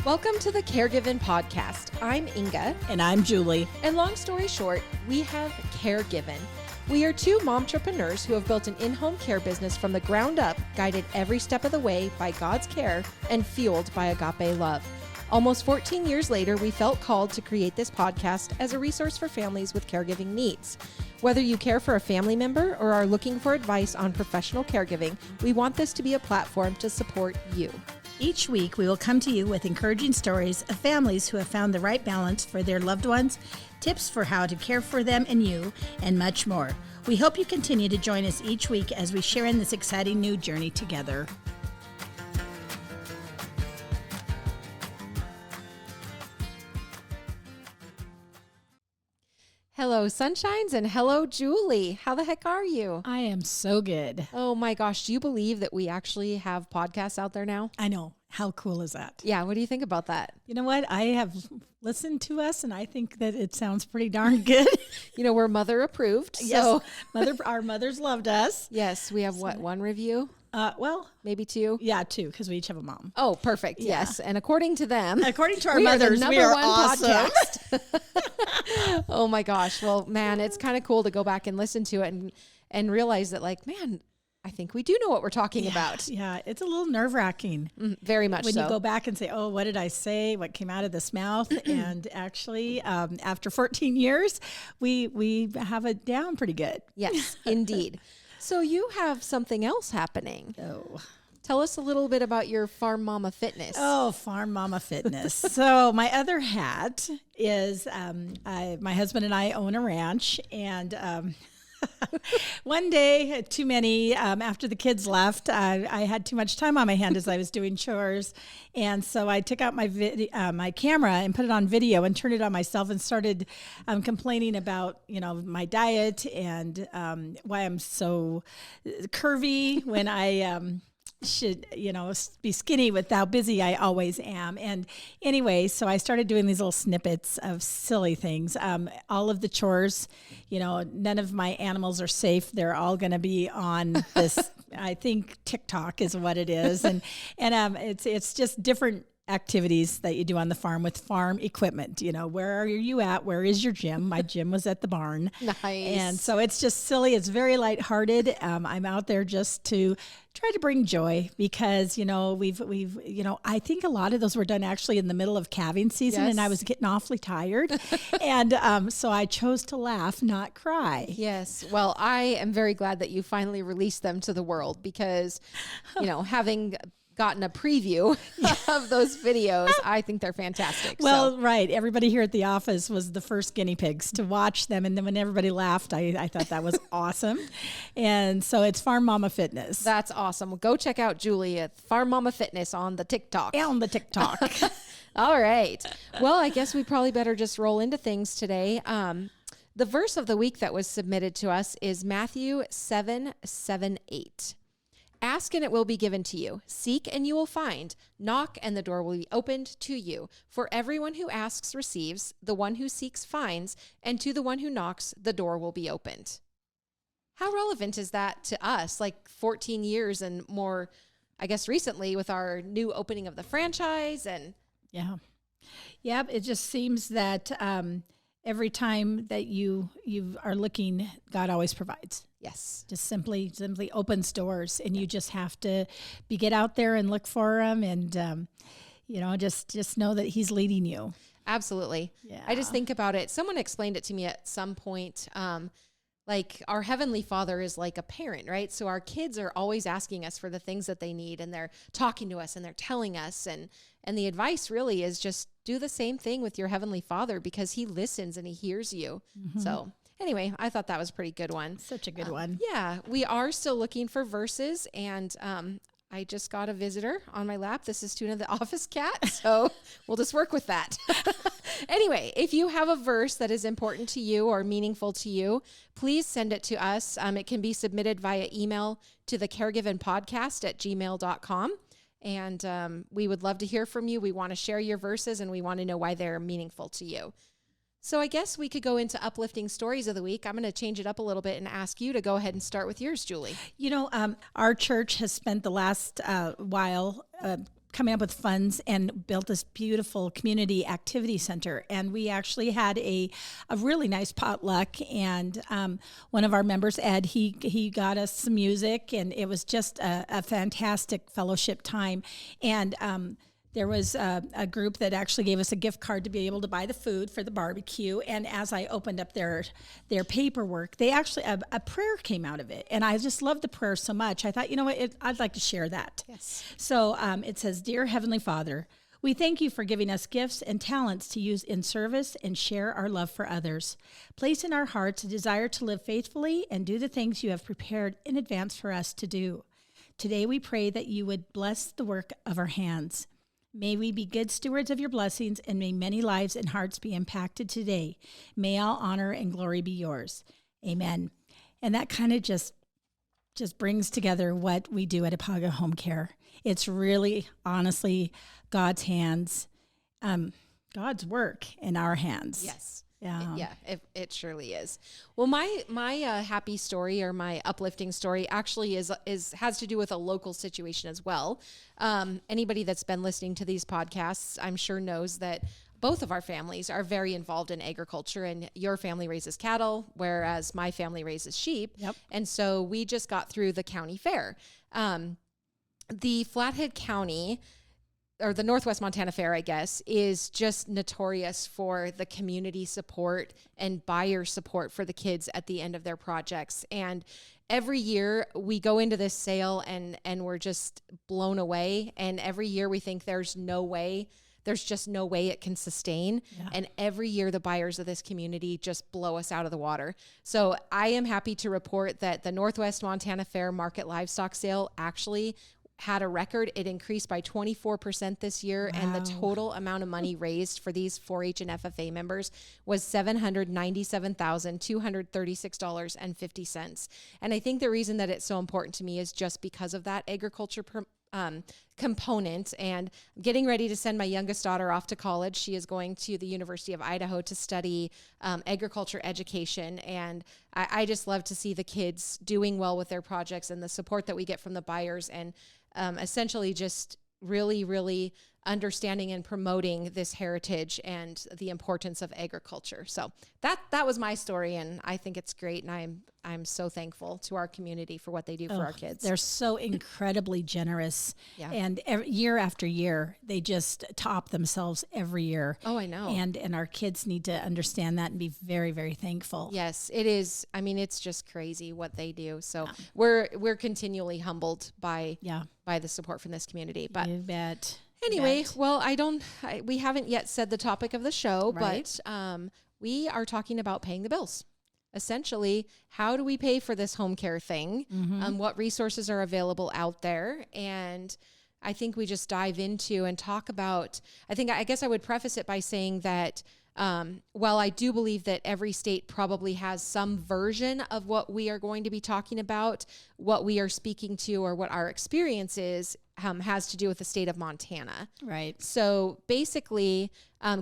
Welcome to the Caregiving Podcast. I'm Inga. And I'm Julie. And long story short, we have Caregiving. We are two momtrepreneurs who have built an in-home care business from the ground up, guided every step of the way by God's care and fueled by agape love. Almost 14 years later, we felt called to create this podcast as a resource for families with caregiving needs. Whether you care for a family member or are looking for advice on professional caregiving, we want this to be a platform to support you. Each week, we will come to you with encouraging stories of families who have found the right balance for their loved ones, tips for how to care for them and you, and much more. We hope you continue to join us each week as we share in this exciting new journey together. Hello, Sunshines, and hello, Julie. How the heck are you? I am so good. Oh my gosh, do you believe that we actually have podcasts out there now? I know. How cool is that? Yeah, what do you think about that? You know what? I have listened to us, and I think that it sounds pretty darn good. You know, we're mother approved. Yes, our mothers loved us. Yes, we have one review? Well, maybe two? Yeah, two, because we each have a mom. Oh, perfect. Yeah. Yes. And according to them, according to our mothers, we are awesome. Podcast. Oh my gosh. Well, man, it's kind of cool to go back and listen to it and realize that, like, man, I think we do know what we're talking about. Yeah, it's a little nerve-wracking. Very much when you go back and say, oh, what did I say? What came out of this mouth? And actually, after 14 years, we have it down pretty good. Yes, indeed. So you have something else happening. Oh. Tell us a little bit about your Farm Mama Fitness. Oh, Farm Mama Fitness. So my other hat is my husband and I own a ranch, and one day, too many, after the kids left, I had too much time on my hand as I was doing chores. And so I took out my camera and put it on video and turned it on myself and started complaining about, my diet and why I'm so curvy when I should, be skinny with how busy I always am. And anyway, so I started doing these little snippets of silly things. All of the chores, none of my animals are safe. They're all going to be on this, I think TikTok is what it is. And it's just different activities that you do on the farm with farm equipment. Where are you at? Where is your gym? My gym was at the barn. Nice. And so it's just silly. It's very lighthearted. I'm out there just to try to bring joy because, we've I think a lot of those were done actually in the middle of calving season. Yes. And I was getting awfully tired. And so I chose to laugh, not cry. Yes. Well, I am very glad that you finally released them to the world because, having gotten a preview of those videos, I think they're fantastic. Well, right. Everybody here at the office was the first guinea pigs to watch them. And then when everybody laughed, I thought that was awesome. And so it's Farm Mama Fitness. That's awesome. Well, go check out Julie at Farm Mama Fitness on the TikTok. On the TikTok. All right. Well, I guess we probably better just roll into things today. The verse of the week that was submitted to us is Matthew 7:7-8. Ask and it will be given to you. Seek and you will find. Knock and the door will be opened to you. For everyone who asks receives, the one who seeks finds, and to the one who knocks, the door will be opened. How relevant is that to us? Like 14 years and more, I guess recently with our new opening of the franchise and. Yeah. Yeah. It just seems that every time that you are looking, God always provides. Yes. Just simply opens doors, and you just have to get out there and look for him, and just know that he's leading you. Absolutely. Yeah. I just think about it. Someone explained it to me at some point. Like our Heavenly Father is like a parent, right? So our kids are always asking us for the things that they need, and they're talking to us and they're telling us, and the advice really is just do the same thing with your Heavenly Father because he listens and he hears you. Mm-hmm. So anyway, I thought that was a pretty good one. Such a good one. Yeah, we are still looking for verses, and I just got a visitor on my lap. This is Tuna the office cat, so we'll just work with that. Anyway, if you have a verse that is important to you or meaningful to you, please send it to us. It can be submitted via email to the caregivingpodcast@gmail.com. And we would love to hear from you. We want to share your verses, and we want to know why they're meaningful to you. So I guess we could go into uplifting stories of the week. I'm going to change it up a little bit and ask you to go ahead and start with yours, Julie. Our church has spent the last while coming up with funds and built this beautiful community activity center. And we actually had a really nice potluck. And one of our members, Ed, he got us some music, and it was just a fantastic fellowship time. And there was a group that actually gave us a gift card to be able to buy the food for the barbecue. And as I opened up their paperwork, they actually, a prayer came out of it. And I just loved the prayer so much. I thought, you know what, I'd like to share that. Yes. So it says, "Dear Heavenly Father, we thank you for giving us gifts and talents to use in service and share our love for others. Place in our hearts a desire to live faithfully and do the things you have prepared in advance for us to do. Today we pray that you would bless the work of our hands. May we be good stewards of your blessings, and may many lives and hearts be impacted today. May all honor and glory be yours. Amen." And that kind of just brings together what we do at Ipaga Home Care. It's really, honestly, God's hands, God's work in our hands. Yes. Yeah. It surely is. Well, my happy story, or my uplifting story, actually has to do with a local situation as well. Anybody that's been listening to these podcasts, I'm sure, knows that both of our families are very involved in agriculture, and your family raises cattle, whereas my family raises sheep. Yep. And so we just got through the county fair. The Flathead County, or the Northwest Montana Fair, I guess, is just notorious for the community support and buyer support for the kids at the end of their projects. And every year we go into this sale and we're just blown away. And every year we think there's just no way it can sustain. Yeah. And every year the buyers of this community just blow us out of the water. So I am happy to report that the Northwest Montana Fair market livestock sale actually had a record. It increased by 24% this year. Wow. And the total amount of money raised for these 4-H and FFA members was $797,236.50. And I think the reason that it's so important to me is just because of that agriculture component. And I'm getting ready to send my youngest daughter off to college. She is going to the University of Idaho to study agriculture education. And I just love to see the kids doing well with their projects and the support that we get from the buyers, and essentially just really, really understanding and promoting this heritage and the importance of agriculture. So that was my story, and I think it's great, and I'm so thankful to our community for what they do for our kids. They're so incredibly generous. Yeah. And year after year, they just top themselves every year. Oh, I know. And our kids need to understand that and be very, very thankful. Yes, it is. I mean, it's just crazy what they do. So we're continually humbled by the support from this community. But you bet. Anyway, well, we haven't yet said the topic of the show, right. But we are talking about paying the bills. Essentially, how do we pay for this home care thing? Mm-hmm. What resources are available out there? And I think we just dive into and talk about, I guess I would preface it by saying that while I do believe that every state probably has some version of what we are going to be talking about, what we are speaking to, or what our experience is, has to do with the state of Montana. Right. So basically,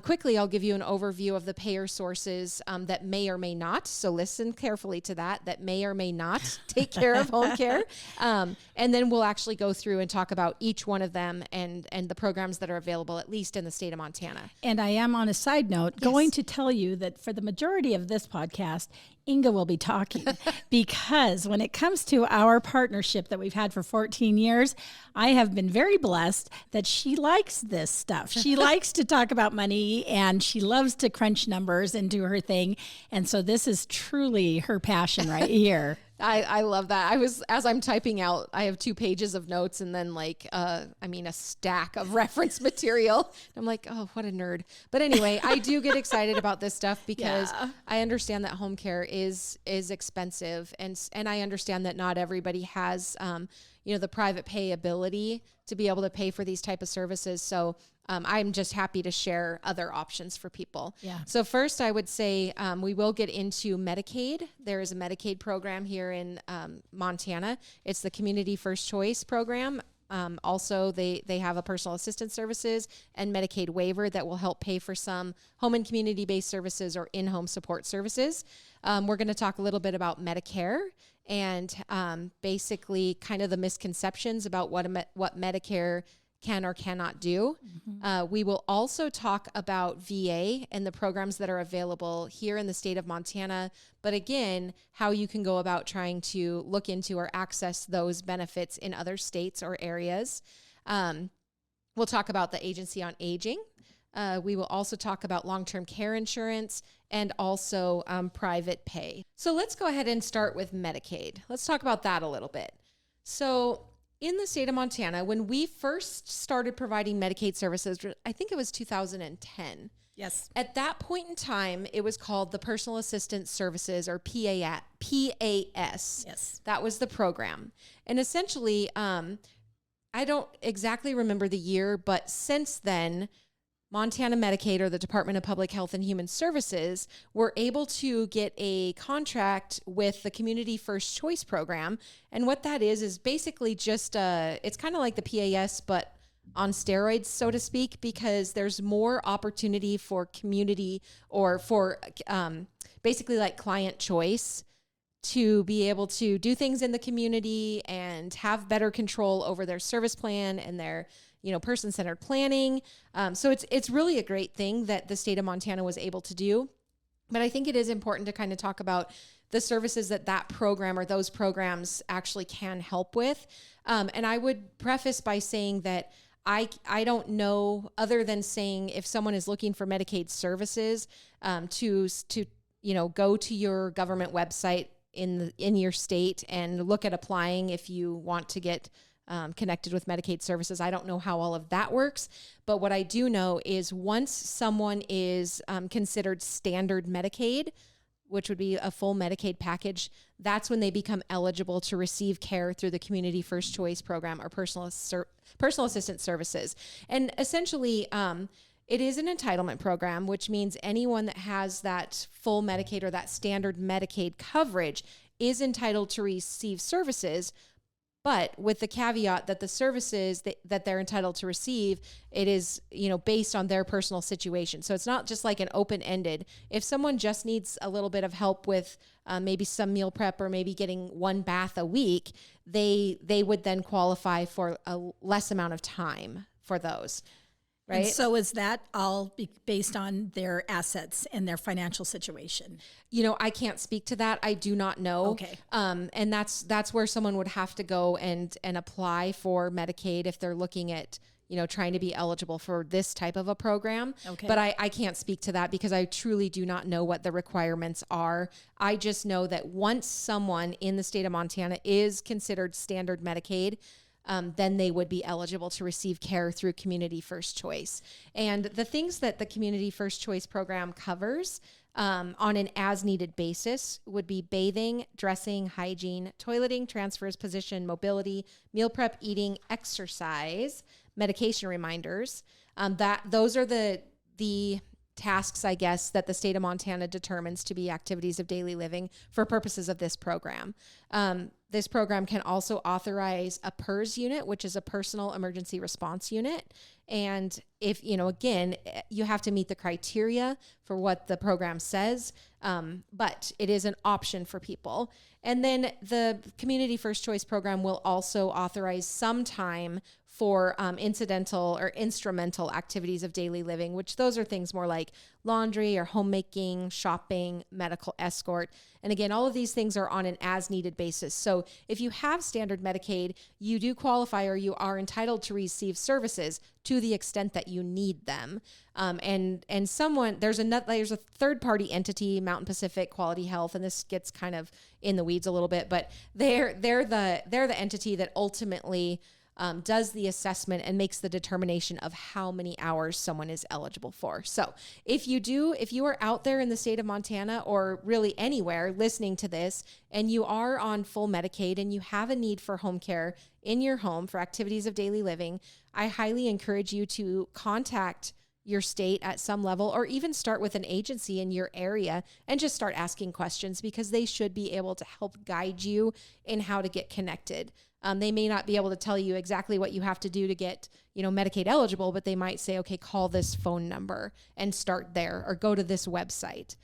quickly, I'll give you an overview of the payer sources that may or may not, so listen carefully to that may or may not take care of home care. And then we'll actually go through and talk about each one of them and the programs that are available, at least in the state of Montana. And I am, on a side note, going to tell you that for the majority of this podcast, INGA will be talking, because when it comes to our partnership that we've had for 14 years, I have been very blessed that she likes this stuff. She likes to talk about money, and she loves to crunch numbers and do her thing. And so this is truly her passion right here. I love that. as I'm typing out, I have 2 pages of notes and then a stack of reference material. I'm like, oh, what a nerd. But anyway, I do get excited about this stuff because I understand that home care is expensive, and I understand that not everybody has the private pay ability to be able to pay for these type of services. So I'm just happy to share other options for people. Yeah. So first, I would say we will get into Medicaid. There is a Medicaid program here in Montana. It's the Community First Choice program. Also, they have a personal assistance services and Medicaid waiver that will help pay for some home and community-based services or in-home support services. We're going to talk a little bit about Medicare and basically kind of the misconceptions about what Medicare can or cannot do. We will also talk about VA and the programs that are available here in the state of Montana, but again, how you can go about trying to look into or access those benefits in other states or areas. We'll talk about the Agency on Aging. We will also talk about long-term care insurance and also private pay. So let's go ahead and start with Medicaid. Let's talk about that a little bit. So in the state of Montana, when we first started providing Medicaid services, I think it was 2010. Yes. At that point in time, it was called the Personal Assistance Services, or PAS. Yes. That was the program. And essentially, I don't exactly remember the year, but since then, Montana Medicaid, or the Department of Public Health and Human Services, were able to get a contract with the Community First Choice program. And what that is basically just, it's kind of like the PAS, but on steroids, so to speak, because there's more opportunity for community, or for basically like client choice, to be able to do things in the community and have better control over their service plan and their person-centered planning. So it's really a great thing that the state of Montana was able to do. But I think it is important to kind of talk about the services that program or those programs actually can help with. And I would preface by saying that I don't know, other than saying if someone is looking for Medicaid services, to go to your government website in your state and look at applying if you want to get connected with Medicaid services. I don't know how all of that works, but what I do know is once someone is considered standard Medicaid, which would be a full Medicaid package, that's when they become eligible to receive care through the Community First Choice program, or personal assistance services. And essentially, it is an entitlement program, which means anyone that has that full Medicaid or that standard Medicaid coverage is entitled to receive services, but with the caveat that the services that they're entitled to receive, it is, based on their personal situation. So it's not just like an open-ended. If someone just needs a little bit of help with maybe some meal prep or maybe getting one bath a week, they would then qualify for a less amount of time for those. Right. And so is that all based on their assets and their financial situation? I can't speak to that. I do not know. Okay. And that's where someone would have to go and apply for Medicaid if they're looking at, trying to be eligible for this type of a program. Okay. But I can't speak to that because I truly do not know what the requirements are. I just know that once someone in the state of Montana is considered standard Medicaid, then they would be eligible to receive care through Community First Choice. And the things that the Community First Choice program covers on an as-needed basis would be bathing, dressing, hygiene, toileting, transfers, position, mobility, meal prep, eating, exercise, medication reminders. Those are the tasks, I guess, that the state of Montana determines to be activities of daily living for purposes of this program. This program can also authorize a PERS unit, which is a personal emergency response unit. And if, again, you have to meet the criteria for what the program says, but it is an option for people. And then the Community First Choice program will also authorize some time for incidental or instrumental activities of daily living, which those are things more like laundry or homemaking, shopping, medical escort. And again, all of these things are on an as-needed basis. So if you have standard Medicaid, you do qualify or you are entitled to receive services to the extent that you need them. And someone, there's a third-party entity, Mountain Pacific Quality Health, and this gets kind of in the weeds a little bit, but they're the entity that ultimately does the assessment and makes the determination of how many hours someone is eligible for. So if you are out there in the state of Montana or really anywhere listening to this and you are on full Medicaid and you have a need for home care in your home for activities of daily living, I highly encourage you to contact your state at some level, or even start with an agency in your area and just start asking questions, because they should be able to help guide you in how to get connected. They may not be able to tell you exactly what you have to do to get, Medicaid eligible, but they might say, okay, call this phone number and start there, or go to this website.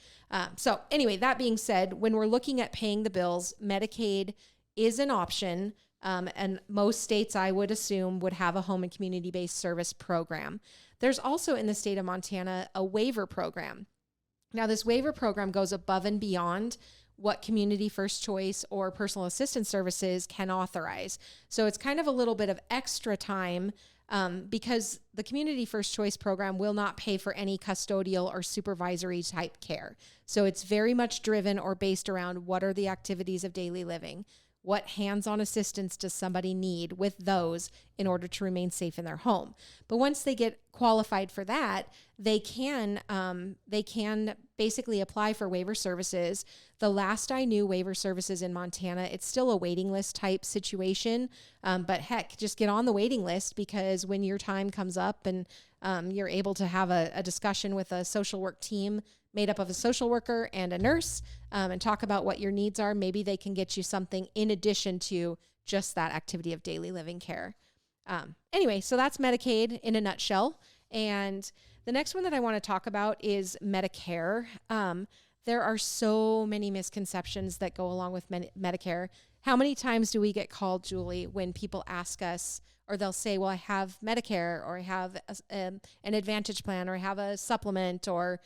So anyway, that being said, when we're looking at paying the bills, Medicaid is an option And most states, I would assume, would have a home and community-based service program. There's also in the state of Montana a waiver program. Now, this waiver program goes above and beyond what community first choice or personal assistance services can authorize. So it's kind of a little bit of extra time because the community first choice program will not pay for any custodial or supervisory type care. So it's very much driven or based around what are the activities of daily living. What hands-on assistance does somebody need with those in order to remain safe in their home? But once they get qualified for that, they can basically apply for waiver services. The last I knew, waiver services in Montana, it's still a waiting list type situation. But heck, just get on the waiting list, because when your time comes up and you're able to have a discussion with a social work team made up of a social worker and a nurse, and talk about what your needs are, maybe they can get you something in addition to just that activity of daily living care. Anyway, so that's Medicaid in a nutshell. And the next one that I want to talk about is Medicare. There are so many misconceptions that go along with Medicare. How many times do we get called, Julie, when people ask us, or they'll say, well, I have Medicare, or I have an Advantage plan, or I have a supplement, or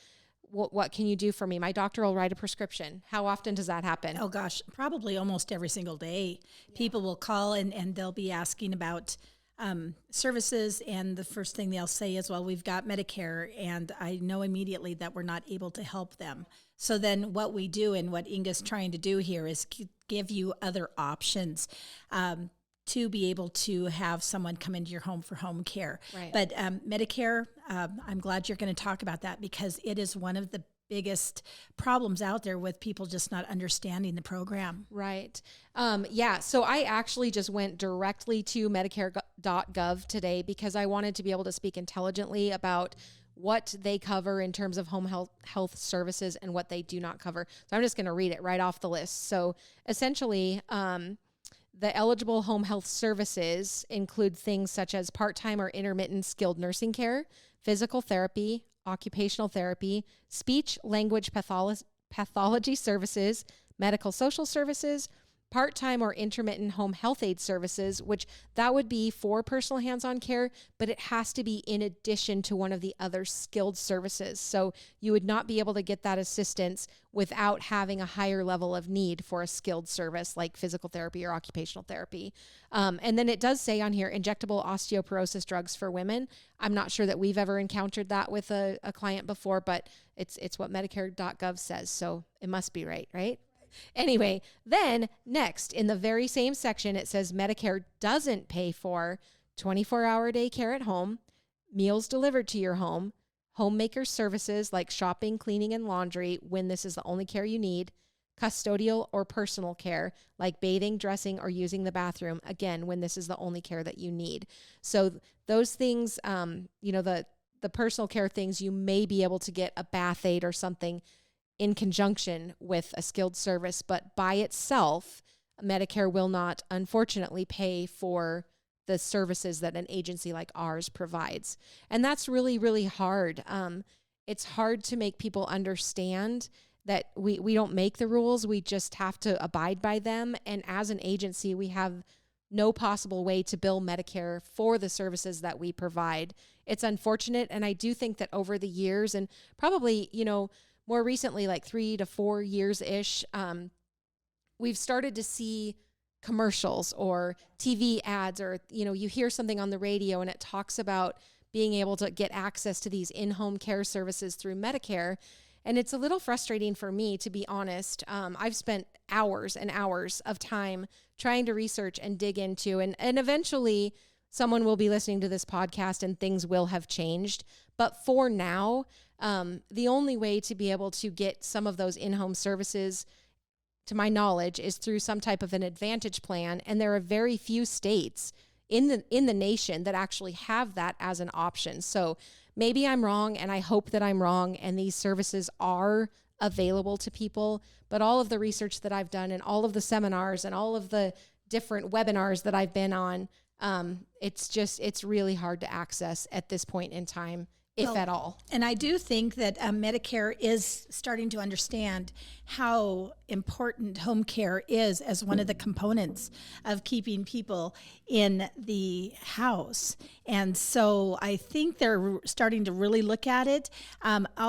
what can you do for me? My doctor will write a prescription. How often does that happen? Oh gosh, probably almost every single day. Yeah. People will call and they'll be asking about services, and the first thing they'll say is, well, we've got Medicare, and I know immediately that we're not able to help them. So then what we do, and what INGA's trying to do here, is give you other options to be able to have someone come into your home for home care. Right. But Medicare, I'm glad you're going to talk about that, because it is one of the biggest problems out there with people just not understanding the program. Right. Yeah. So I actually just went directly to Medicare.gov today because I wanted to be able to speak intelligently about what they cover in terms of home health services and what they do not cover. So I'm just going to read it right off the list. So essentially, the eligible home health services include things such as part-time or intermittent skilled nursing care, physical therapy, occupational therapy, speech language pathology services, medical social services, part-time or intermittent home health aid services, which that would be for personal hands-on care, but it has to be in addition to one of the other skilled services. So you would not be able to get that assistance without having a higher level of need for a skilled service like physical therapy or occupational therapy. And then it does say on here, injectable osteoporosis drugs for women. I'm not sure that we've ever encountered that with a client before, but it's what Medicare.gov says. So it must be right? Anyway, then next in the very same section, it says Medicare doesn't pay for 24-hour day care at home, meals delivered to your home, homemaker services like shopping, cleaning, and laundry when this is the only care you need, custodial or personal care like bathing, dressing, or using the bathroom, again, when this is the only care that you need. So those things, the personal care things, you may be able to get a bath aid or something in conjunction with a skilled service, but by itself, Medicare will not, unfortunately, pay for the services that an agency like ours provides. And that's really, really hard. It's hard to make people understand that we don't make the rules. We just have to abide by them. And as an agency, we have no possible way to bill Medicare for the services that we provide. It's unfortunate. And I do think that over the years, and probably, more recently, like 3 to 4 years-ish, we've started to see commercials or TV ads, or, you hear something on the radio and it talks about being able to get access to these in-home care services through Medicare. And it's a little frustrating for me, to be honest. I've spent hours and hours of time trying to research and dig into, and eventually someone will be listening to this podcast and things will have changed. But for now, the only way to be able to get some of those in-home services, to my knowledge, is through some type of an Advantage plan. And there are very few states in the nation that actually have that as an option. So maybe I'm wrong, and I hope that I'm wrong, and these services are available to people. But all of the research that I've done, and all of the seminars, and all of the different webinars that I've been on, it's really hard to access at this point in time, if at all. And I do think that Medicare is starting to understand how important home care is as one of the components of keeping people in the house. And so I think they're starting to really look at it.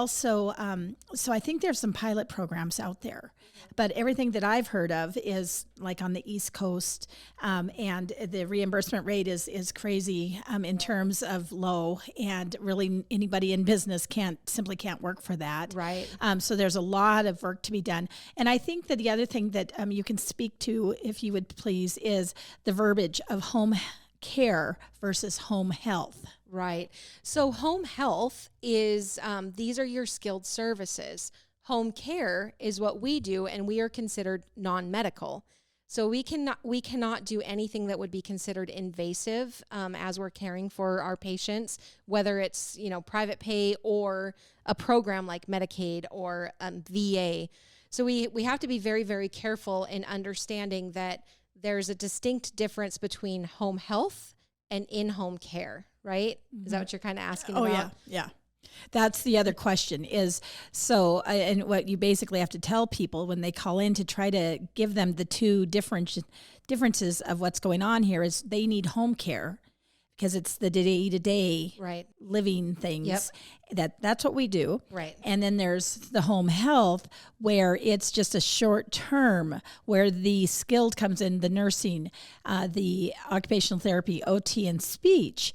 So I think there's some pilot programs out there. But everything that I've heard of is like on the East Coast, and the reimbursement rate is crazy in terms of low, and really anybody in business simply can't work for that. Right. So there's a lot of work to be done. And I think that the other thing that you can speak to, if you would please, is the verbiage of home care versus home health. Right. So home health is, these are your skilled services. Home care is what we do, and we are considered non-medical. So we cannot do anything that would be considered invasive as we're caring for our patients, whether it's, private pay or a program like Medicaid or VA. So we have to be very, very careful in understanding that there's a distinct difference between home health and in-home care, right? Mm-hmm. Is that what you're kind of asking about? Oh, yeah. That's the other question is, and what you basically have to tell people when they call in to try to give them the two differences of what's going on here is they need home care because it's the day-to-day right. living things. Yep. That's what we do. Right. And then there's the home health where it's just a short term, where the skilled comes in, the nursing, the occupational therapy, OT, and speech.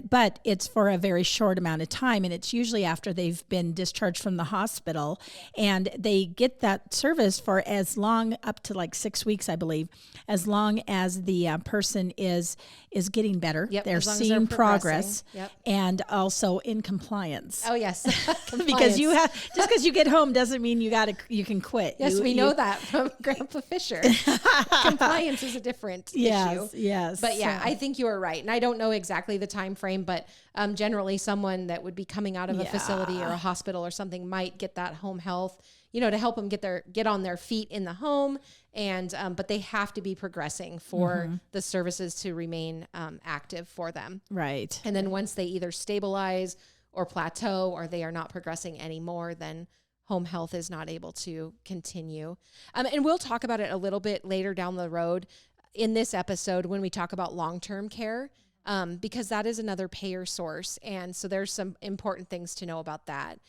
But it's for a very short amount of time, and it's usually after they've been discharged from the hospital, and they get that service for as long, up to like 6 weeks, I believe, as long as the person is getting better. Yep, they're seeing progress, yep. And also in compliance. Oh yes, because just because you get home doesn't mean you can quit. Yes, we know that from Grandpa Fisher. Compliance is a different issue. Yes, but yeah, I think you are right, and I don't know exactly the time frame, but generally someone that would be coming out of a facility or a hospital or something might get that home health, to help them get on their feet in the home, and but they have to be progressing for the services to remain active for them. Right. And then once they either stabilize or plateau, or they are not progressing anymore, then home health is not able to continue. And we'll talk about it a little bit later down the road in this episode when we talk about long-term care. Because that is another payer source. And so there's some important things to know about that.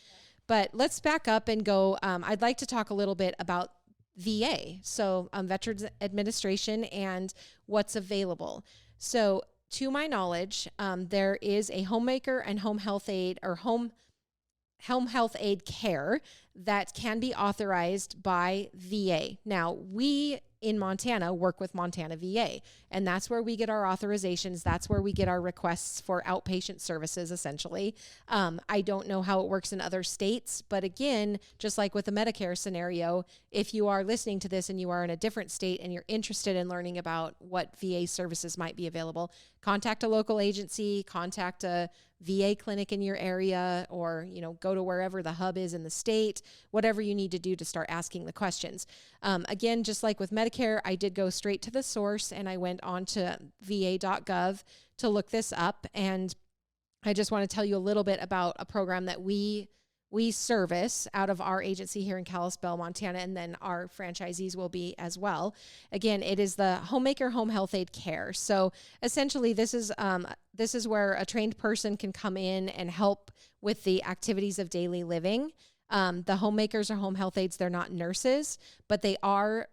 But let's back up and go. I'd like to talk a little bit about VA, so Veterans Administration, and what's available. So to my knowledge, there is a homemaker and home health aid or home health aid care that can be authorized by VA. Now, we in Montana work with Montana VA, and that's where we get our authorizations. That's where we get our requests for outpatient services, essentially. I don't know how it works in other states, but again, just like with the Medicare scenario, if you are listening to this and you are in a different state and you're interested in learning about what VA services might be available, contact a local agency, contact a VA clinic in your area, or, go to wherever the hub is in the state, whatever you need to do to start asking the questions. Again, just like with Medicare, I did go straight to the source, and I went on to va.gov to look this up. And I just want to tell you a little bit about a program that we service out of our agency here in Kalispell, Montana, and then our franchisees will be as well. Again, it is the Homemaker Home Health Aid Care. So essentially, this is where a trained person can come in and help with the activities of daily living. The homemakers or home health aides, they're not nurses, but they are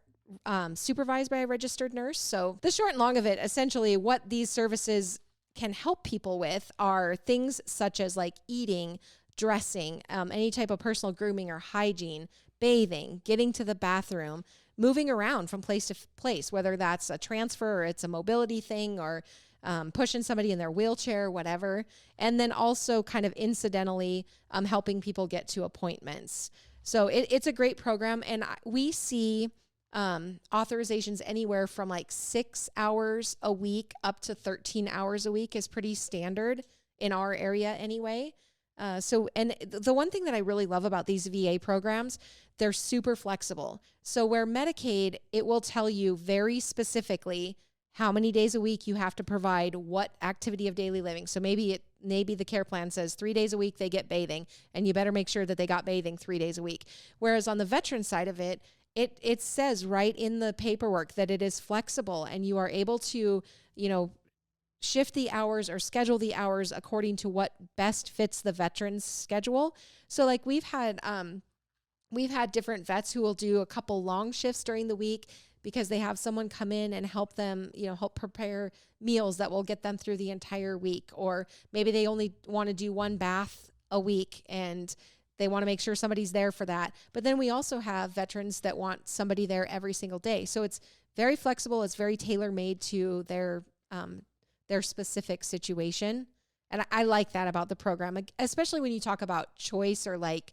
supervised by a registered nurse. So the short and long of it, essentially, what these services can help people with are things such as like eating, dressing, any type of personal grooming or hygiene, bathing, getting to the bathroom, moving around from place to place, whether that's a transfer or it's a mobility thing, or pushing somebody in their wheelchair, whatever. And then also kind of incidentally helping people get to appointments. So it's a great program. And we see authorizations anywhere from like 6 hours a week up to 13 hours a week is pretty standard in our area anyway. And the one thing that I really love about these VA programs, they're super flexible. So where Medicaid, it will tell you very specifically how many days a week you have to provide what activity of daily living. So maybe the care plan says 3 days a week they get bathing, and you better make sure that they got bathing 3 days a week. Whereas on the veteran side of it, it says right in the paperwork that it is flexible and you are able to, shift the hours or schedule the hours according to what best fits the veteran's schedule. So like we've had different vets who will do a couple long shifts during the week because they have someone come in and help them, help prepare meals that will get them through the entire week. Or maybe they only want to do one bath a week and they want to make sure somebody's there for that. But then we also have veterans that want somebody there every single day. So it's very flexible. It's very tailor-made to their specific situation. And I like that about the program, especially when you talk about choice or like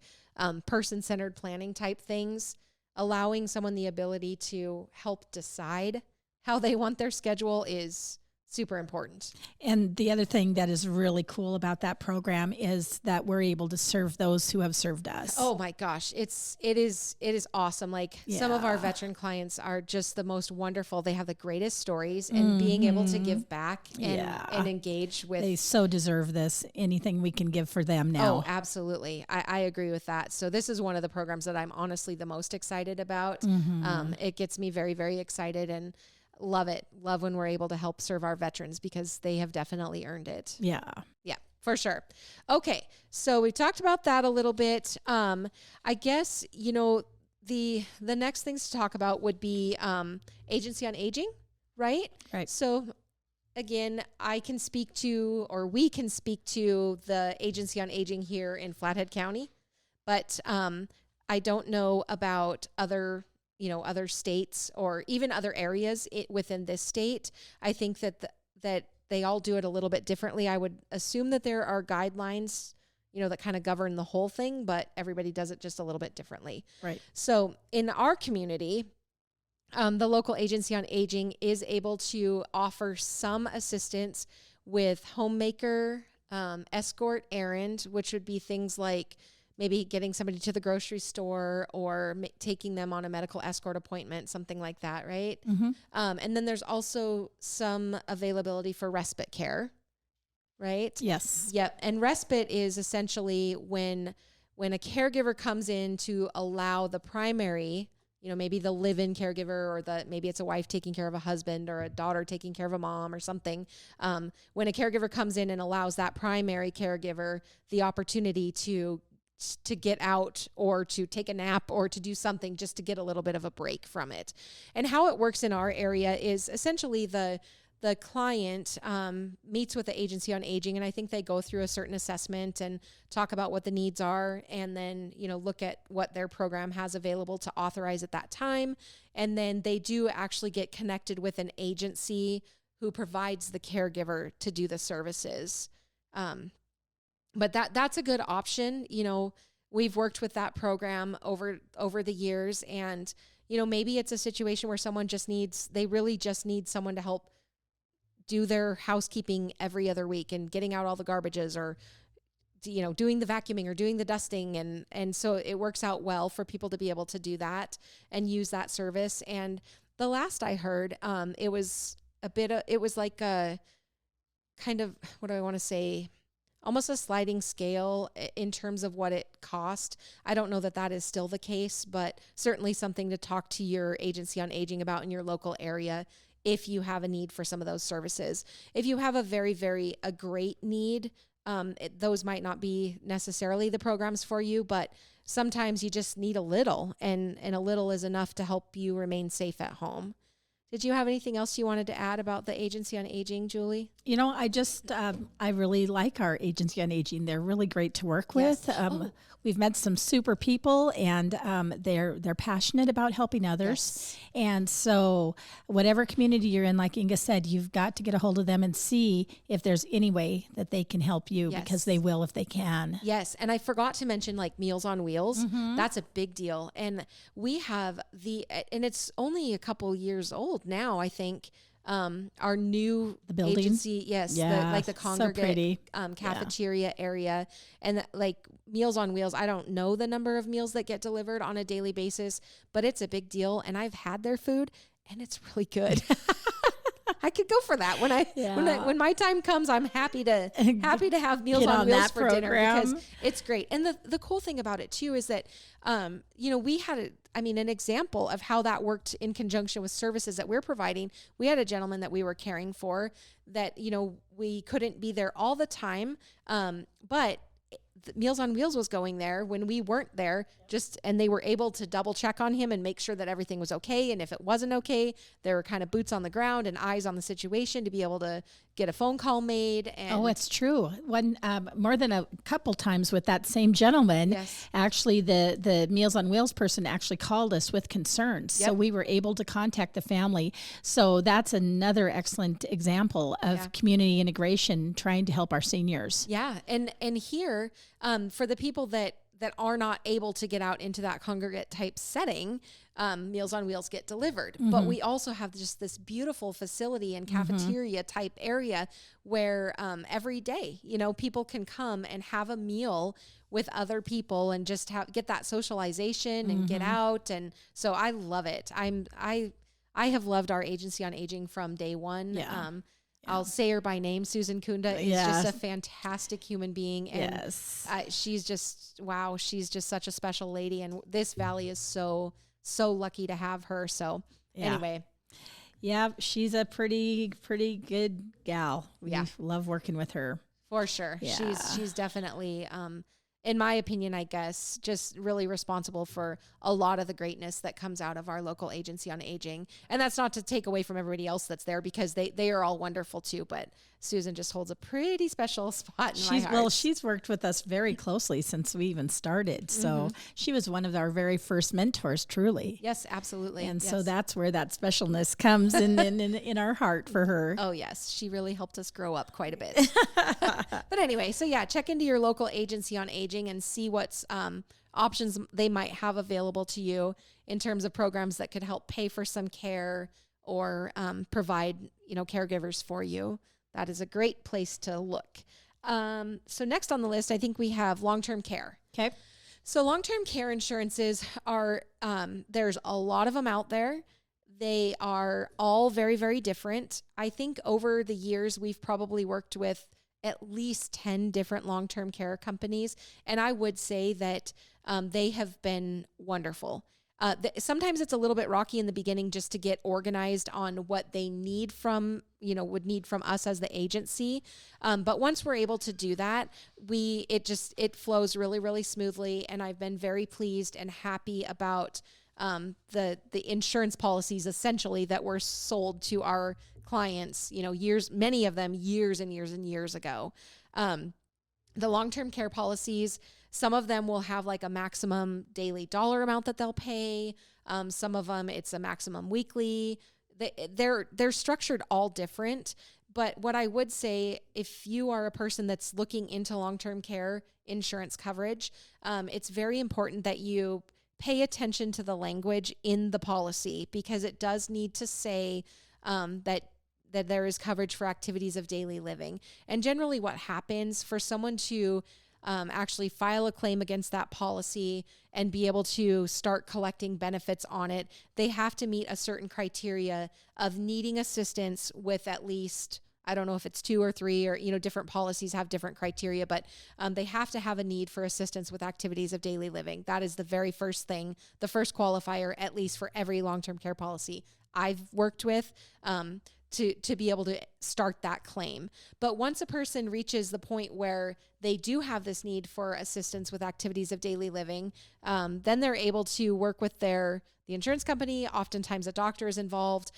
person-centered planning type things. Allowing someone the ability to help decide how they want their schedule is super important. And the other thing that is really cool about that program is that we're able to serve those who have served us. Oh my gosh. It is awesome. Like some of our veteran clients are just the most wonderful. They have the greatest stories and being able to give back and engage with. They so deserve this. Anything we can give for them now. Oh, absolutely. I agree with that. So this is one of the programs that I'm honestly the most excited about. It gets me very, very excited and love it. Love when we're able to help serve our veterans because they have definitely earned it. Yeah. Yeah, for sure. Okay. So we talked about that a little bit. I guess, the next things to talk about would be agency on aging, right? Right. So again, we can speak to the agency on aging here in Flathead County, but I don't know about other states or even other areas within this state. I think that they all do it a little bit differently. I would assume that there are guidelines, that kind of govern the whole thing, but everybody does it just a little bit differently. Right. So in our community, the local agency on aging is able to offer some assistance with homemaker, escort errand, which would be things like maybe getting somebody to the grocery store or taking them on a medical escort appointment, something like that, right? And then there's also some availability for respite care, right? Yes. Yep. And respite is essentially when a caregiver comes in to allow the primary, maybe the live-in caregiver or maybe it's a wife taking care of a husband or a daughter taking care of a mom or something. When a caregiver comes in and allows that primary caregiver the opportunity to get out or to take a nap or to do something just to get a little bit of a break from it. And how it works in our area is essentially the client meets with the agency on aging, and I think they go through a certain assessment and talk about what the needs are, and then look at what their program has available to authorize at that time. And then they do actually get connected with an agency who provides the caregiver to do the services. But that's a good option. We've worked with that program over the years, and maybe it's a situation where someone really just need someone to help do their housekeeping every other week and getting out all the garbages or doing the vacuuming or doing the dusting, and so it works out well for people to be able to do that and use that service. And the last I heard, it was like a kind of, what do I want to say, almost a sliding scale in terms of what it cost. I don't know that is still the case, but certainly something to talk to your agency on aging about in your local area if you have a need for some of those services. If you have a very, very great need, those might not be necessarily the programs for you, but sometimes you just need a little, and a little is enough to help you remain safe at home. Did you have anything else you wanted to add about the agency on aging, Julie? I really like our agency on aging. They're really great to work with. We've met some super people, and they're passionate about helping others. Yes. And so whatever community you're in, like Inga said, you've got to get a hold of them and see if there's any way that they can help you, because they will if they can. Yes. And I forgot to mention like Meals on Wheels. That's a big deal. And we have and it's only a couple years old now, I think. Our new agency, the congregate cafeteria area, and like Meals on Wheels. I don't know the number of meals that get delivered on a daily basis, but it's a big deal. And I've had their food, and it's really good. I could go for that when my time comes. I'm happy to have Meals on Wheels for dinner because it's great. And the cool thing about it too is that we had an example of how that worked in conjunction with services that we're providing. We had a gentleman that we were caring for that, we couldn't be there all the time. But Meals on Wheels was going there when we weren't there, and they were able to double check on him and make sure that everything was okay. And if it wasn't okay, there were kind of boots on the ground and eyes on the situation to be able to get a phone call made. And it's true. One more than a couple times with that same gentleman. Yes. Actually, the Meals on Wheels person actually called us with concerns, so we were able to contact the family. So that's another excellent example of community integration, trying to help our seniors. Yeah, and here for the people that are not able to get out into that congregate type setting, Meals on Wheels get delivered. Mm-hmm. But we also have just this beautiful facility and cafeteria type area where every day, people can come and have a meal with other people and just get that socialization and get out. And so I love it. I have loved our agency on aging from day one. Yeah. I'll say her by name. Susan Kunda is just a fantastic human being. And she's just, wow, she's just such a special lady. And this valley is so lucky to have her. So anyway. Yeah, she's a pretty good gal. We love working with her. For sure. Yeah. She's definitely, in my opinion, I guess, just really responsible for a lot of the greatness that comes out of our local agency on aging. And that's not to take away from everybody else that's there, because they are all wonderful too. But Susan just holds a pretty special spot in my heart. Well, she's worked with us very closely since we even started. So she was one of our very first mentors, truly. Yes, absolutely. And so that's where that specialness comes in our heart for her. Oh, yes. She really helped us grow up quite a bit. But anyway, so check into your local agency on aging and see what's options they might have available to you in terms of programs that could help pay for some care or provide, caregivers for you. That is a great place to look. So next on the list, I think we have long-term care. Okay. So long-term care insurances are, there's a lot of them out there. They are all very, very different. I think over the years, we've probably worked with at least 10 different long-term care companies. And I would say that they have been wonderful. Sometimes it's a little bit rocky in the beginning just to get organized on what they need would need from us as the agency. But once we're able to do that, it flows really, really smoothly. And I've been very pleased and happy about the insurance policies essentially that were sold to our clients, many of them years and years and years ago. The long-term care policies, some of them will have like a maximum daily dollar amount that they'll pay. Some of them, it's a maximum weekly. They're structured all different. But what I would say, if you are a person that's looking into long-term care insurance coverage, it's very important that you pay attention to the language in the policy, because it does need to say that there is coverage for activities of daily living. And generally what happens for someone to actually file a claim against that policy and be able to start collecting benefits on it, they have to meet a certain criteria of needing assistance with at least, I don't know if it's 2 or 3 or, different policies have different criteria, but they have to have a need for assistance with activities of daily living. That is the very first thing, the first qualifier, at least for every long-term care policy I've worked with, to be able to start that claim. But once a person reaches the point where they do have this need for assistance with activities of daily living, then they're able to work with the insurance company. Oftentimes a doctor is involved.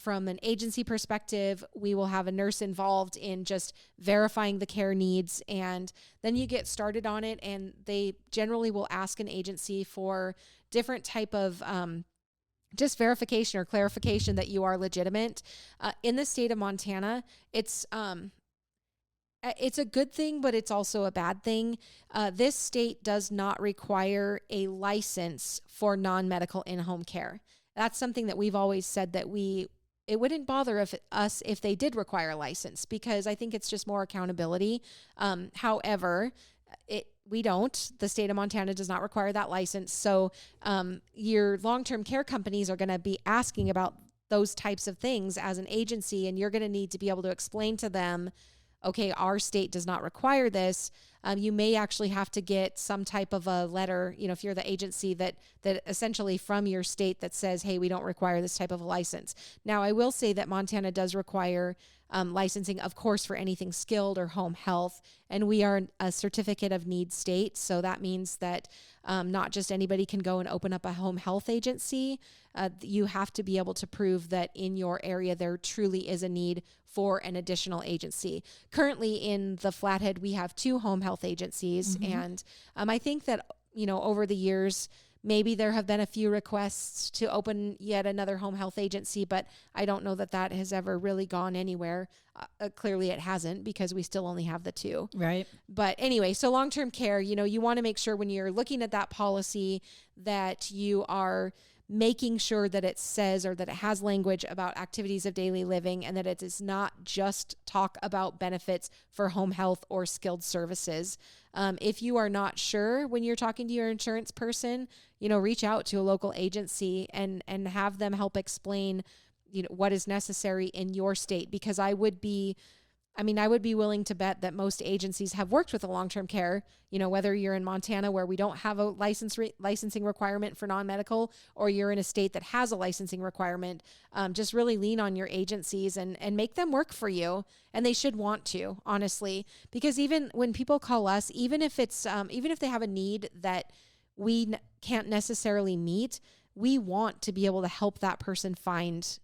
From an agency perspective, we will have a nurse involved in just verifying the care needs. And then you get started on it, and they generally will ask an agency for different type of just verification or clarification that you are legitimate. In the state of Montana, it's a good thing, but it's also a bad thing. This state does not require a license for non-medical in-home care. That's something that we've always said that it wouldn't bother us if they did require a license, because I think it's just more accountability. However, we don't. The state of Montana does not require that license. So your long-term care companies are going to be asking about those types of things as an agency, and you're going to need to be able to explain to them, okay, our state does not require this. You may actually have to get some type of a letter, if you're the agency that essentially from your state that says, hey, we don't require this type of a license. Now, I will say that Montana does require licensing, of course, for anything skilled or home health. And we are a certificate of need state. So that means that not just anybody can go and open up a home health agency. You have to be able to prove that in your area there truly is a need for an additional agency. Currently in the Flathead, we have 2 home health agencies. And I think that, over the years, maybe there have been a few requests to open yet another home health agency, but I don't know that that has ever really gone anywhere. Clearly it hasn't, because we still only have the 2. Right. But anyway, so long-term care, you want to make sure when you're looking at that policy that you are making sure that it says, or that it has language about activities of daily living, and that it does not just talk about benefits for home health or skilled services. If you are not sure when you're talking to your insurance person, reach out to a local agency and have them help explain, what is necessary in your state, because I would be willing to bet that most agencies have worked with a long-term care, whether you're in Montana where we don't have a licensing requirement for non-medical, or you're in a state that has a licensing requirement. Just really lean on your agencies and make them work for you. And they should want to, honestly, because even when people call us, even if they have a need that we can't necessarily meet, we want to be able to help that person find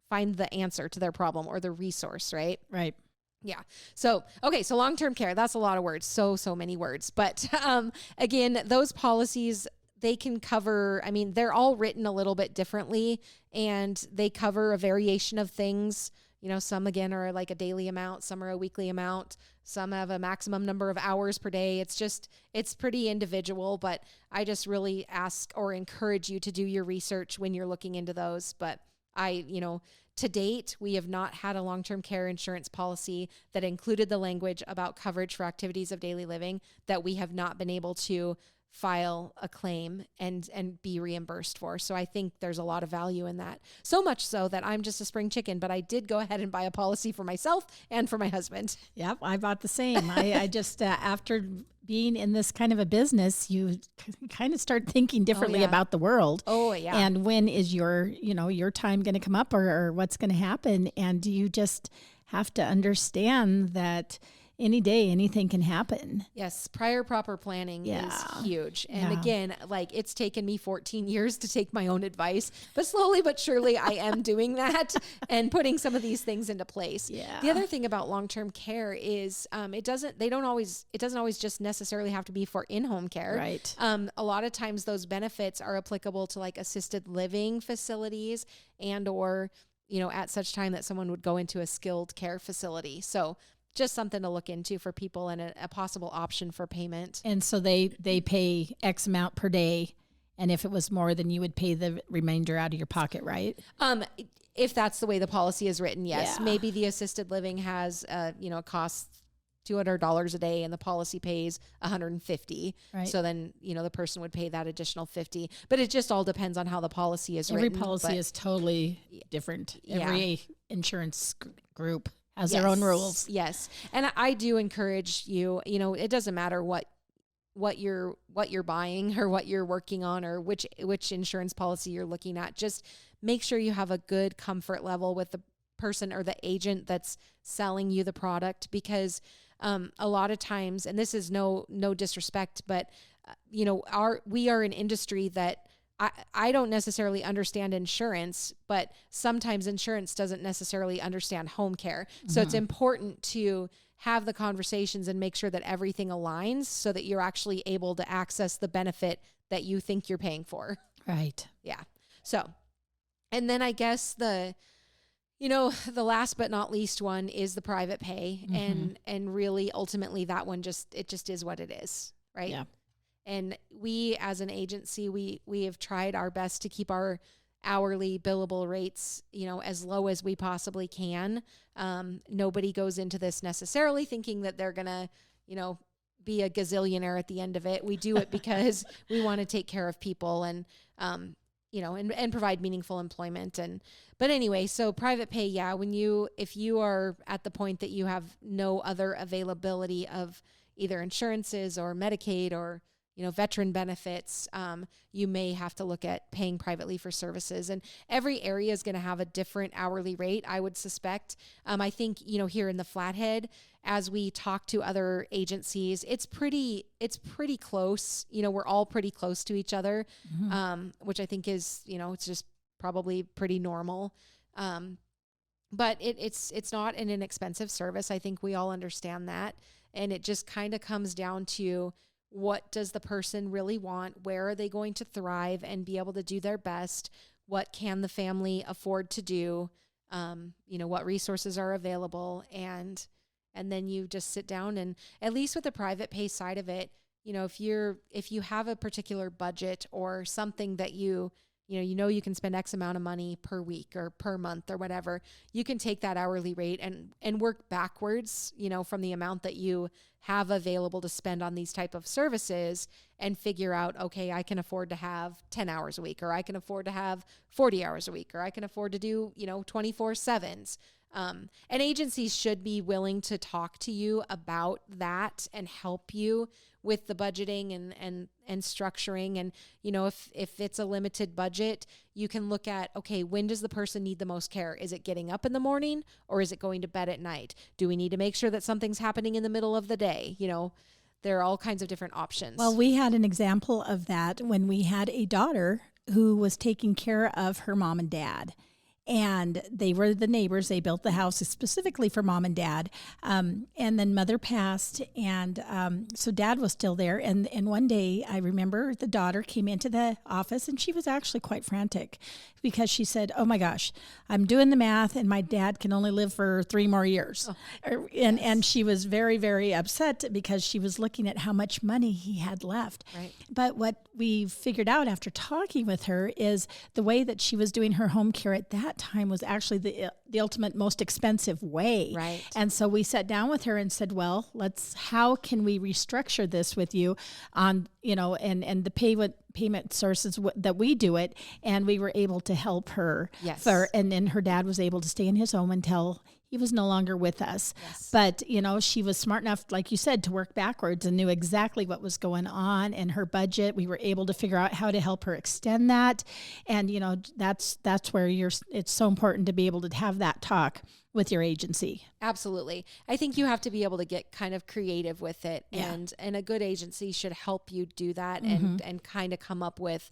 the answer to their problem or the resource, right? Right. Yeah. So, okay. So long-term care, that's a lot of words. So many words. But again, those policies, they can cover, they're all written a little bit differently, and they cover a variation of things. Some again are like a daily amount, some are a weekly amount, some have a maximum number of hours per day. It's pretty individual, but I just really ask or encourage you to do your research when you're looking into those. But to date, we have not had a long-term care insurance policy that included the language about coverage for activities of daily living that we have not been able to file a claim and be reimbursed for. So I think there's a lot of value in that. So much so that I'm just a spring chicken, but I did go ahead and buy a policy for myself and for my husband. Yep, I bought the same. I just, after being in this kind of a business, you kind of start thinking differently about the world. Oh, yeah. And when is your time going to come up, or what's going to happen? And you just have to understand that any day, anything can happen. Yes. Prior proper planning is huge. And again, it's taken me 14 years to take my own advice, but slowly but surely I am doing that and putting some of these things into place. Yeah. The other thing about long-term care is it doesn't always just necessarily have to be for in-home care. Right. A lot of times those benefits are applicable to like assisted living facilities or at such time that someone would go into a skilled care facility. So just something to look into for people, and a possible option for payment. And so they pay X amount per day, and if it was more, then you would pay the remainder out of your pocket, right? If that's the way the policy is written, yes. Yeah. Maybe the assisted living has, costs $200 a day, and the policy pays $150. Right. So then, the person would pay that additional $50. But it just all depends on how the policy is written. Every policy is totally different. Yeah. Every insurance group has their own rules. Yes. And I do encourage you, it doesn't matter what you're buying or what you're working on or which insurance policy you're looking at. Just make sure you have a good comfort level with the person or the agent that's selling you the product, because a lot of times, and this is no disrespect, but we are an industry that I don't necessarily understand insurance, but sometimes insurance doesn't necessarily understand home care. So it's important to have the conversations and make sure that everything aligns so that you're actually able to access the benefit that you think you're paying for. Right. Yeah. So, and then I guess the last but not least one is the private pay. And really ultimately that one just is what it is. Right. Yeah. And we, as an agency, we have tried our best to keep our hourly billable rates, as low as we possibly can. Nobody goes into this necessarily thinking that they're going to, be a gazillionaire at the end of it. We do it because we want to take care of people. And, and provide meaningful employment. But anyway, so private pay, yeah, if you are at the point that you have no other availability of either insurances or Medicaid or, veteran benefits, you may have to look at paying privately for services. And every area is going to have a different hourly rate, I would suspect. I think, here in the Flathead, as we talk to other agencies, it's pretty close. We're all pretty close to each other, which I think is, it's just probably pretty normal. But it's not an inexpensive service. I think we all understand that. And it just kind of comes down to, what does the person really want? Where are they going to thrive and be able to do their best? What can the family afford to do? What resources are available? And then you just sit down, and at least with the private pay side of it, if you have a particular budget or something that you can spend X amount of money per week or per month or whatever, you can take that hourly rate and work backwards, from the amount that you have available to spend on these type of services, and figure out, okay, I can afford to have 10 hours a week, or I can afford to have 40 hours a week, or I can afford to do, 24/7s. And agencies should be willing to talk to you about that and help you with the budgeting and structuring. And, if it's a limited budget, you can look at, okay, when does the person need the most care? Is it getting up in the morning, or is it going to bed at night? Do we need to make sure that something's happening in the middle of the day? There are all kinds of different options. Well, we had an example of that when we had a daughter who was taking care of her mom and dad. And they were the neighbors. They built the house specifically for mom and dad. And then mother passed. And so dad was still there. And one day I remember the daughter came into the office, and she was actually quite frantic because she said, "Oh my gosh, I'm doing the math and my dad can only live for 3 more years." And she was very, very upset because she was looking at how much money he had left. Right. But what we figured out after talking with her is the way that she was doing her home care at that time was actually the ultimate most expensive way. Right. And so we sat down with her and said, well, how can we restructure this with you on, and the payment sources that we do it. And we were able to help her. Yes. And then her dad was able to stay in his home until he was no longer with us. Yes. But, she was smart enough, like you said, to work backwards and knew exactly what was going on in her budget. We were able to figure out how to help her extend that. And, that's where it's so important to be able to have that talk with your agency. Absolutely. I think you have to be able to get kind of creative with it. Yeah. And a good agency should help you do that and kind of come up with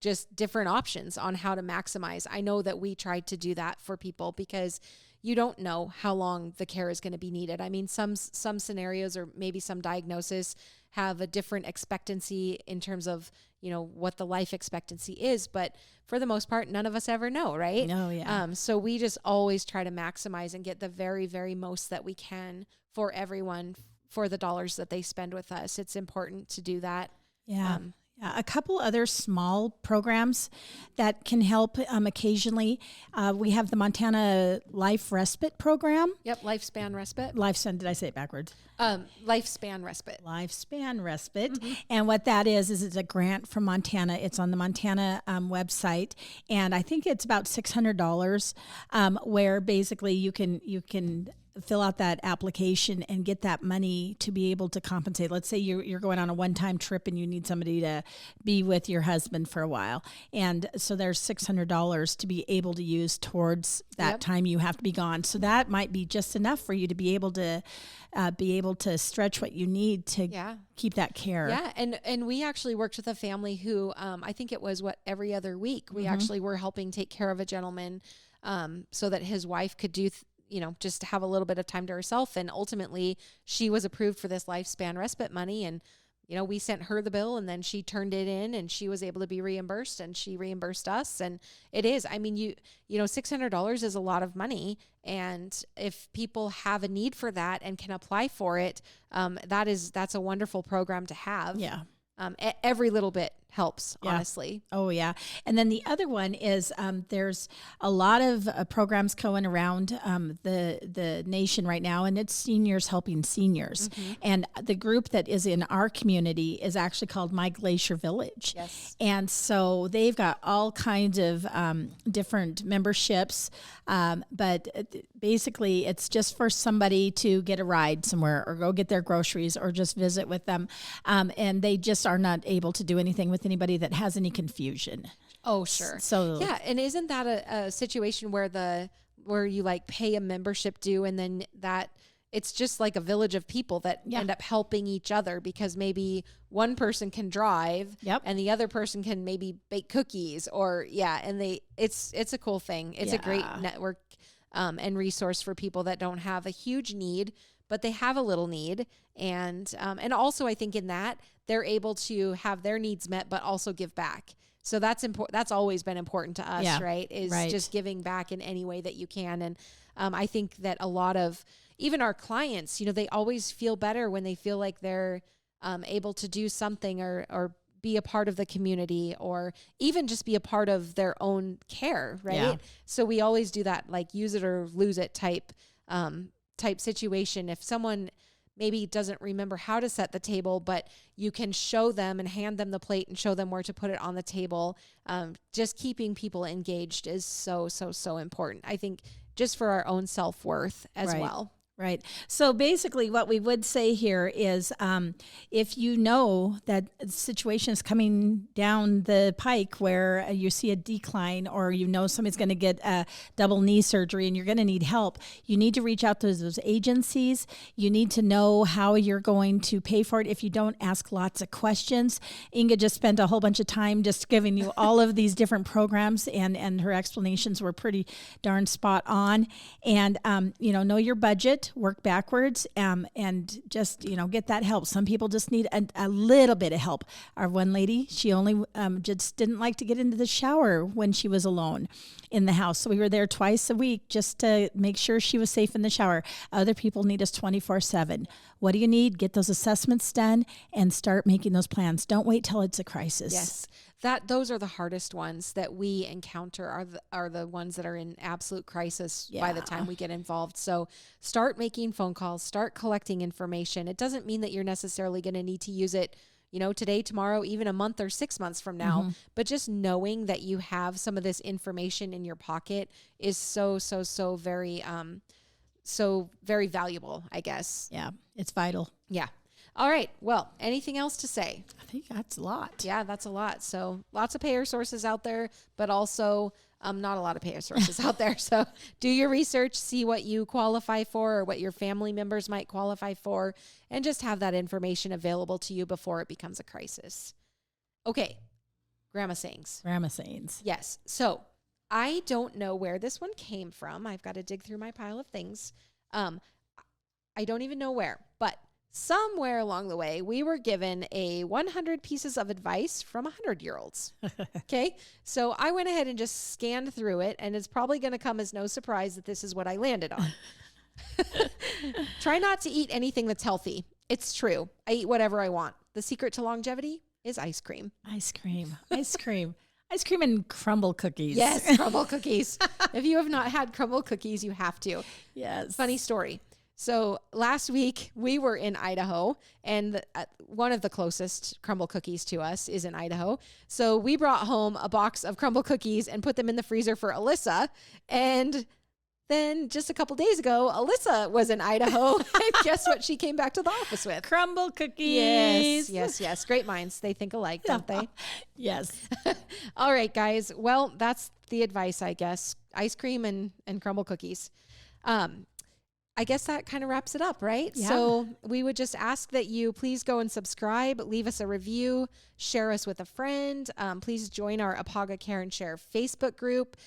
just different options on how to maximize. I know that we tried to do that for people because you don't know how long the care is going to be needed. I mean, some scenarios or maybe some diagnosis have a different expectancy in terms of, what the life expectancy is. But for the most part, none of us ever know, right? No, yeah. So we just always try to maximize and get the very, very most that we can for everyone for the dollars that they spend with us. It's important to do that. Yeah. A couple other small programs that can help occasionally. We have the Montana Life Respite Program. Yep, Lifespan Respite. Lifespan, did I say it backwards? Lifespan Respite. Lifespan Respite. And what that is it's a grant from Montana. It's on the Montana website. And I think it's about $600 where basically you can fill out that application and get that money to be able to compensate. Let's say you're going on a one-time trip and you need somebody to be with your husband for a while. And so there's $600 to be able to use towards that time you have to be gone. So that might be just enough for you to be able to stretch what you need to keep that care. Yeah. And we actually worked with a family who, I think it was every other week, we actually were helping take care of a gentleman, so that his wife could do just have a little bit of time to herself. And ultimately she was approved for this lifespan respite money. And, we sent her the bill and then she turned it in and she was able to be reimbursed and she reimbursed us. And it is, I mean, $600 is a lot of money. And if people have a need for that and can apply for it, that's a wonderful program to have. Yeah. Every little bit helps, honestly. Oh, yeah. And then the other one is there's a lot of programs going around the nation right now, and it's seniors helping seniors. And the group that is in our community is actually called My Glacier Village. Yes. And so they've got all kinds of different memberships, but basically it's just for somebody to get a ride somewhere or go get their groceries or just visit with them. And they just are not able to do anything with anybody that has any confusion. Oh, sure. So yeah, and isn't that a situation where you like pay a membership due, and then that it's just like a village of people that end up helping each other, because maybe one person can drive and the other person can maybe bake cookies, or and it's a cool thing. It's a great network and resource for people that don't have a huge need, but they have a little need. And also I think in that they're able to have their needs met, but also give back. So that's important. That's always been important to us, right? Is just giving back in any way that you can. And I think that a lot of even our clients, they always feel better when they feel like they're able to do something or be a part of the community, or even just be a part of their own care, right? Yeah. So we always do that, like use it or lose it type situation. If someone maybe doesn't remember how to set the table, but you can show them and hand them the plate and show them where to put it on the table. Just keeping people engaged is so, so, so important. I think just for our own self-worth as well. Right. So basically what we would say here is if you know that a situation is coming down the pike where you see a decline, or somebody's going to get a double knee surgery and you're going to need help, you need to reach out to those agencies. You need to know how you're going to pay for it. If you don't, ask lots of questions. Inga just spent a whole bunch of time just giving you all of these different programs, and her explanations were pretty darn spot on. And, know your budget. Work backwards, and just, get that help. Some people just need a little bit of help. Our one lady, she only just didn't like to get into the shower when she was alone in the house. So we were there twice a week just to make sure she was safe in the shower. Other people need us 24/7. What do you need? Get those assessments done and start making those plans. Don't wait till it's a crisis. Yes. Those are the hardest ones that we encounter, are the ones that are in absolute crisis by the time we get involved. So start making phone calls, start collecting information. It doesn't mean that you're necessarily going to need to use it, today, tomorrow, even a month or 6 months from now, but just knowing that you have some of this information in your pocket is so, so, so very, so very valuable, I guess. Yeah, it's vital. Yeah. All right. Well, anything else to say? I think that's a lot. Yeah, that's a lot. So lots of payer sources out there, but also not a lot of payer sources out there. So do your research, see what you qualify for or what your family members might qualify for, and just have that information available to you before it becomes a crisis. Okay. Grandma sayings. Grandma sayings. Yes. So I don't know where this one came from. I've got to dig through my pile of things. I don't even know where, but somewhere along the way, we were given a 100 pieces of advice from 100-year-olds. Okay. So I went ahead and just scanned through it, and it's probably going to come as no surprise that this is what I landed on. Try not to eat anything that's healthy. It's true. I eat whatever I want. The secret to longevity is ice cream. Ice cream. Ice cream. Ice cream and crumble cookies. Yes, crumble cookies. If you have not had crumble cookies, you have to. Yes. Funny story. So last week we were in Idaho, and one of the closest crumble cookies to us is in Idaho. So we brought home a box of crumble cookies and put them in the freezer for Alyssa. And then just a couple days ago, Alyssa was in Idaho, and guess what she came back to the office with? Crumble cookies. Yes. Great minds. They think alike, don't they? Yes. All right, guys. Well, that's the advice, I guess. Ice cream and crumble cookies. I guess that kind of wraps it up, right? Yeah. So we would just ask that you please go and subscribe, leave us a review, share us with a friend. Please join our Apaga Care and Share Facebook group.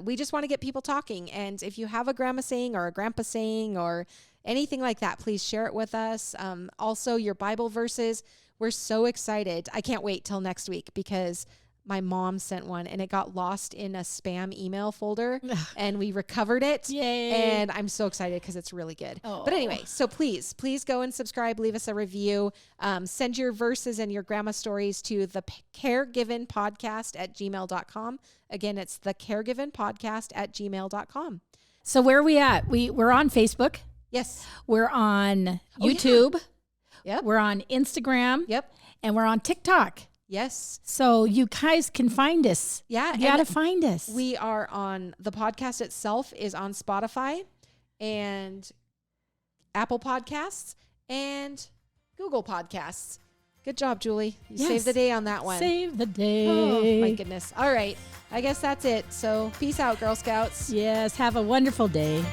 We just want to get people talking. And if you have a grandma saying or a grandpa saying or anything like that, please share it with us. Also, your Bible verses. We're so excited. I can't wait till next week because my mom sent one and it got lost in a spam email folder and we recovered it. Yay. And I'm so excited because it's really good. Oh. But anyway, so please go and subscribe, leave us a review, send your verses and your grandma stories to the caregivenpodcast@gmail.com. Again, it's the caregivenpodcast@gmail.com. So where are we at? We're on Facebook. Yes. We're on YouTube. Yep. We're on Instagram. Yep. And we're on TikTok. Yes. So you guys can find us. Yeah. You got to find us. We are on, the podcast itself is on Spotify and Apple Podcasts and Google Podcasts. Good job, Julie. You saved the day on that one. Save the day. Oh, my goodness. All right. I guess that's it. So peace out, Girl Scouts. Yes. Have a wonderful day.